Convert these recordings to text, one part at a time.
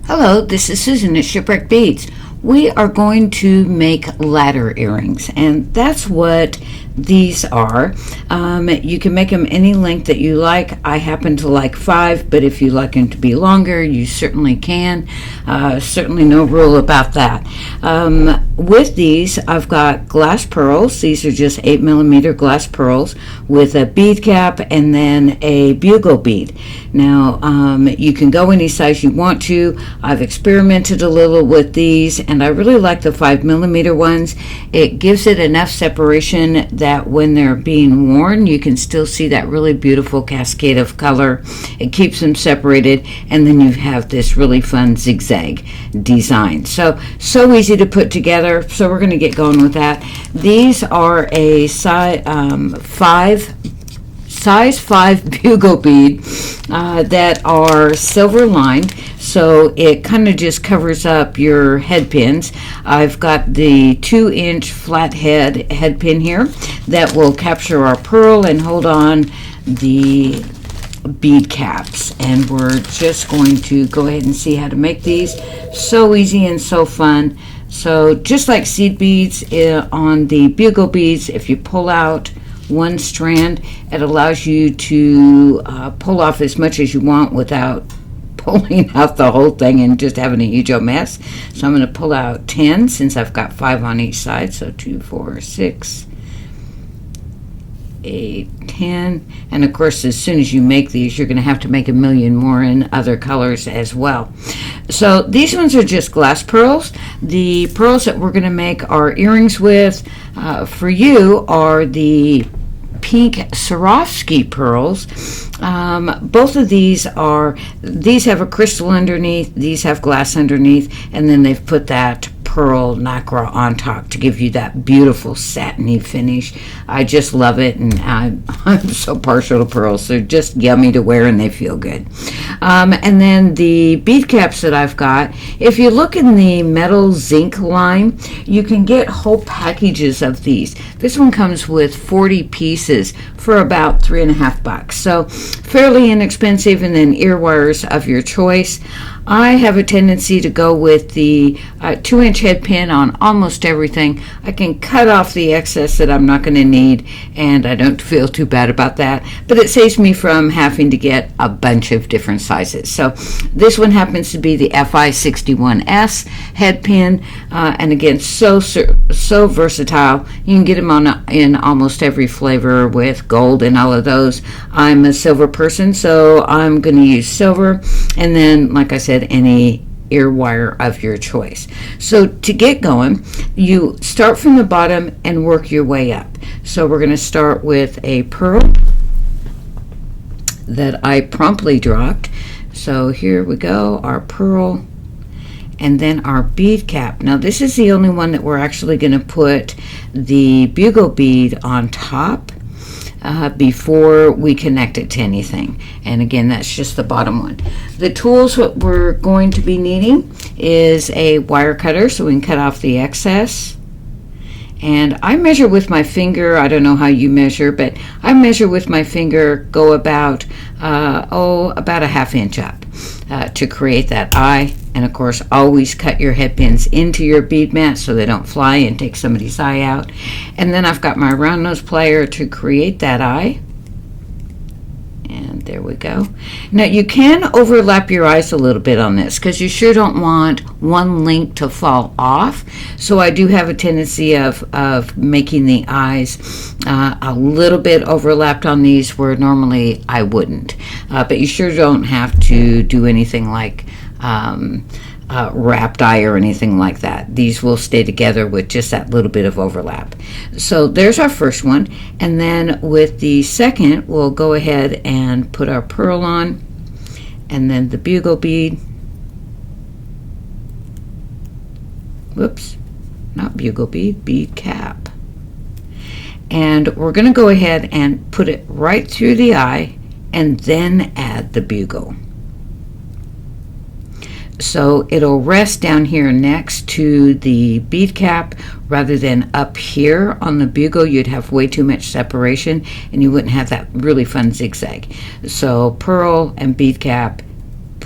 Hello, this is Susan at Shipwreck Beads. We are going to make ladder earrings, and that's what these are. You can make them any length that you like. I happen to like 5, but if you like them to be longer, you certainly can. Certainly no rule about that. With these, I've got glass pearls. These are just 8mm glass pearls with a bead cap and then a bugle bead. Now, you can go any size you want to. I've experimented a little with these, and I really like the 5mm ones. It gives it enough separation that when they're being worn, you can still see that really beautiful cascade of color. It keeps them separated, and then you have this really fun zigzag design. So easy to put together. So we're going to get going with that. These are a size 5 bugle bead that are silver lined, so it kind of just covers up your head pins. I've got the 2-inch flat head pin here that will capture our pearl and hold on the bead caps, and we're just going to go ahead and see how to make these. So easy and so fun. So just like seed beads on the bugle beads, if you pull out one strand, it allows you to pull off as much as you want without pulling out the whole thing and just having a huge old mess. So I'm going to pull out 10 since I've got 5 on each side. So 2, 4, 6, 8, 10. And of course, as soon as you make these, you're going to have to make a million more in other colors as well. So these ones are just glass pearls. The pearls that we're going to make our earrings with for you are the pink Swarovski pearls. Both of these have a crystal underneath, these have glass underneath, and then they've put that pearl nacre on top to give you that beautiful satiny finish. I just love it, and I'm so partial to pearls. They're just yummy to wear and they feel good. And then the bead caps that I've got, if you look in the metal zinc line, you can get whole packages of these. This one comes with 40 pieces for about $3.50, so fairly inexpensive. And then ear wires of your choice. I have a tendency to go with the 2-inch head pin on almost everything. I can cut off the excess that I'm not going to need, and I don't feel too bad about that, but it saves me from having to get a bunch of different sizes. So this one happens to be the FI61S head pin, and again, so versatile. You can get them in almost every flavor with gold and all of those. I'm a silver person, so I'm going to use silver, and then, like I said, any ear wire of your choice. So to get going, you start from the bottom and work your way up. So we're going to start with a pearl that I promptly dropped. So here we go, our pearl, and then our bead cap. Now this is the only one that we're actually going to put the bugle bead on top before we connect it to anything. And again, that's just the bottom one. The tools what we're going to be needing is a wire cutter so we can cut off the excess. And I measure with my finger. I don't know how you measure, but I measure with my finger, go about about a 1/2 inch up to create that eye. And of course, always cut your head pins into your bead mat so they don't fly and take somebody's eye out. And then I've got my round nose plier to create that eye. And there we go. Now you can overlap your eyes a little bit on this because you sure don't want one link to fall off. So I do have a tendency of making the eyes a little bit overlapped on these where normally I wouldn't. But you sure don't have to do anything like wrapped eye or anything like that. These will stay together with just that little bit of overlap. So there's our first one, and then with the second we'll go ahead and put our pearl on, and then the bugle bead. Whoops, not bugle bead, bead cap. And we're going to go ahead and put it right through the eye and then add the bugle. So it'll rest down here next to the bead cap rather than up here on the bugle. You'd have way too much separation and you wouldn't have that really fun zigzag. So pearl and bead cap,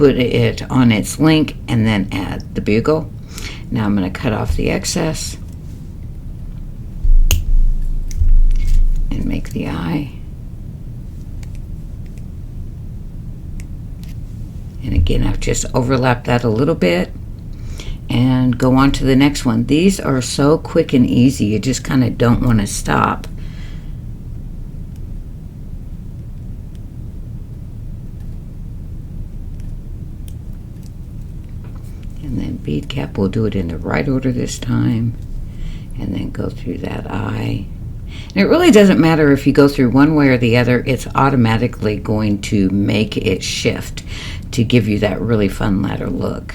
put it on its link and then add the bugle. Now I'm going to cut off the excess and make the eye. And again, I've just overlapped that a little bit and go on to the next one. These are so quick and easy, you just kind of don't want to stop. And then bead cap, we'll do it in the right order this time, and then go through that eye. And it really doesn't matter if you go through one way or the other, it's automatically going to make it shift to give you that really fun ladder look.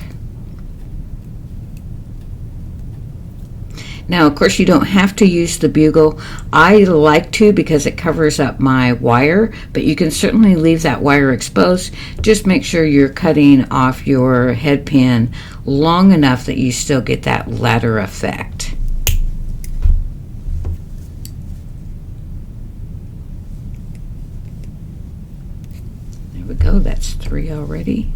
Now, of course, you don't have to use the bugle. I like to because it covers up my wire, but you can certainly leave that wire exposed. Just make sure you're cutting off your head pin long enough that you still get that ladder effect. There we go, that's 3 already.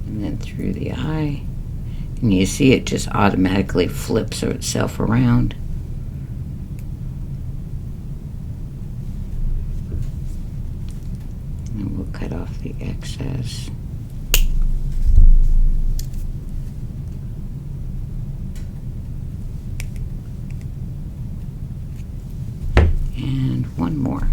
And then through the eye, and you see it just automatically flips itself around. And we'll cut off the excess. And one more.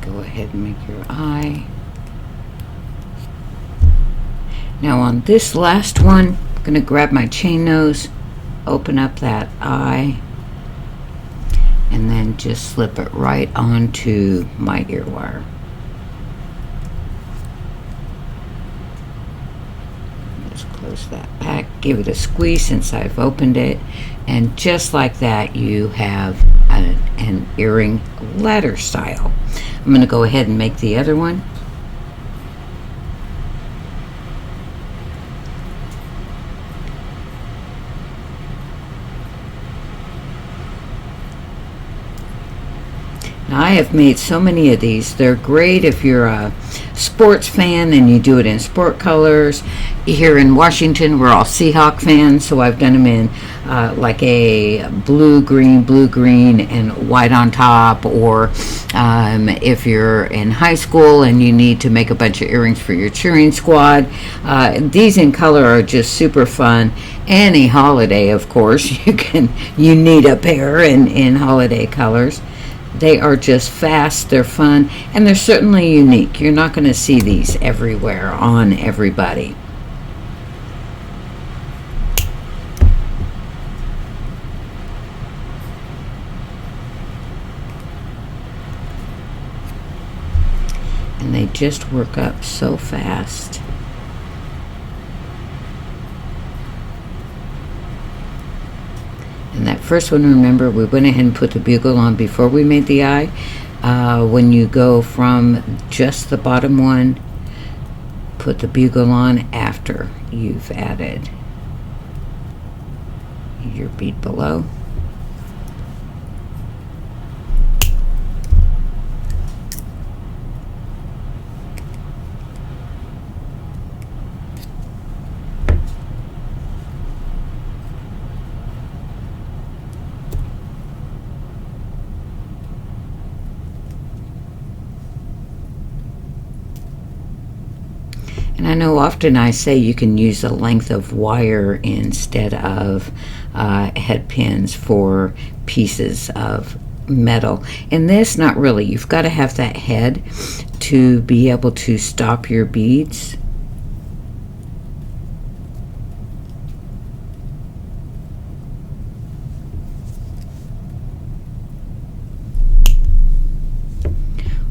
Go ahead and make your eye. Now on this last one, I'm going to grab my chain nose, open up that eye, and then just slip it right onto my ear wire. Just close that back, give it a squeeze since I've opened it, and just like that you have an earring ladder style. I'm going to go ahead and make the other one. Now, I have made so many of these. They're great if you're a sports fan and you do it in sport colors. Here in Washington, we're all Seahawk fans, so I've done them in like a blue, green, and white on top. Or if you're in high school and you need to make a bunch of earrings for your cheering squad, these in color are just super fun. Any holiday, of course, you need a pair in holiday colors. They are just fast, they're fun, and they're certainly unique. You're not going to see these everywhere on everybody. And they just work up so fast. And that first one, remember, we went ahead and put the bugle on before we made the eye. When you go from just the bottom one, put the bugle on after you've added your bead below. And I know often I say you can use a length of wire instead of head pins for pieces of metal. In this, not really. You've got to have that head to be able to stop your beads.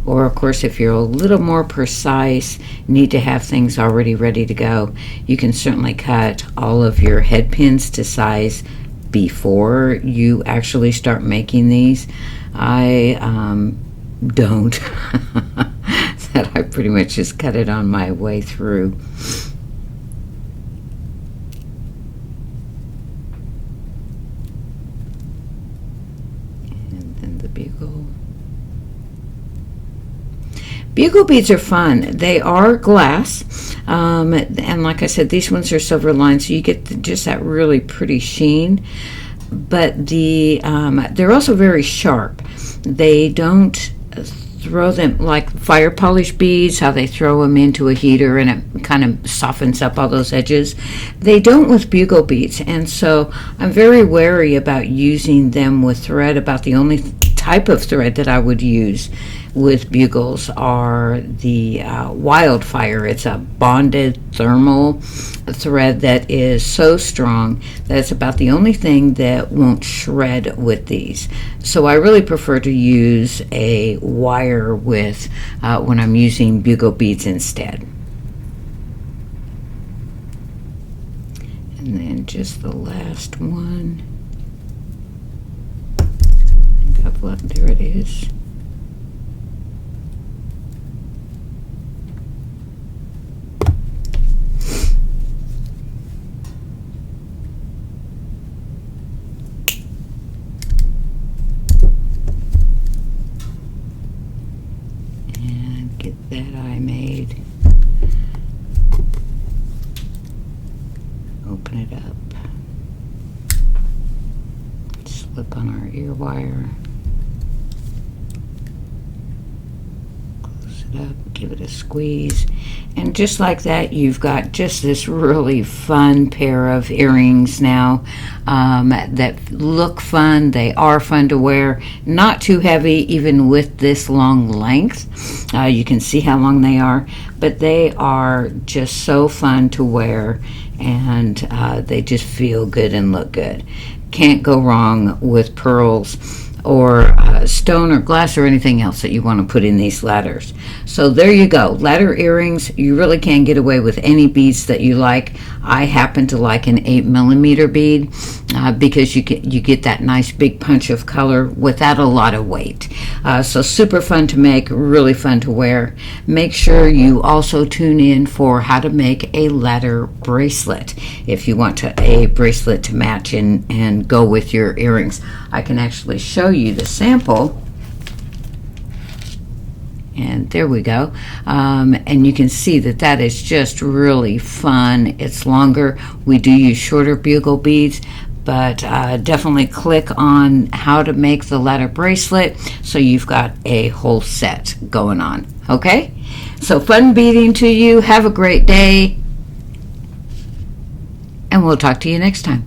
Or of course, if you're a little more precise, need to have things already ready to go, you can certainly cut all of your head pins to size before you actually start making these. I don't. That I pretty much just cut it on my way through. And then the bugle. Bugle beads are fun. They are glass, and like I said, these ones are silver lined, so you get just that really pretty sheen. But they're also very sharp. They don't throw them like fire polish beads, how they throw them into a heater and it kind of softens up all those edges. They don't with bugle beads, and so I'm very wary about using them with thread. About the only type of thread that I would use with bugles are the wildfire. It's a bonded thermal thread that is so strong that it's about the only thing that won't shred with these. So I really prefer to use a wire with when I'm using bugle beads instead. And then just the last one. There it is. And get that eye made. Open it up. Slip on our ear wire. Up, give it a squeeze, and just like that, you've got just this really fun pair of earrings now that look fun. They are fun to wear, not too heavy even with this long length. You can see how long they are, but they are just so fun to wear, and they just feel good and look good. Can't go wrong with pearls or stone or glass or anything else that you want to put in these ladders. So there you go, ladder earrings. You really can get away with any beads that you like. I happen to like an 8mm bead because you get that nice big punch of color without a lot of weight. So super fun to make, really fun to wear. Make sure you also tune in for how to make a ladder bracelet if you want a bracelet to match and go with your earrings. I can actually show you the sample, and there we go, and you can see that is just really fun. It's longer. We do use shorter bugle beads, but definitely click on how to make the ladder bracelet so you've got a whole set going on. Okay, so fun beading to you. Have a great day, and we'll talk to you next time.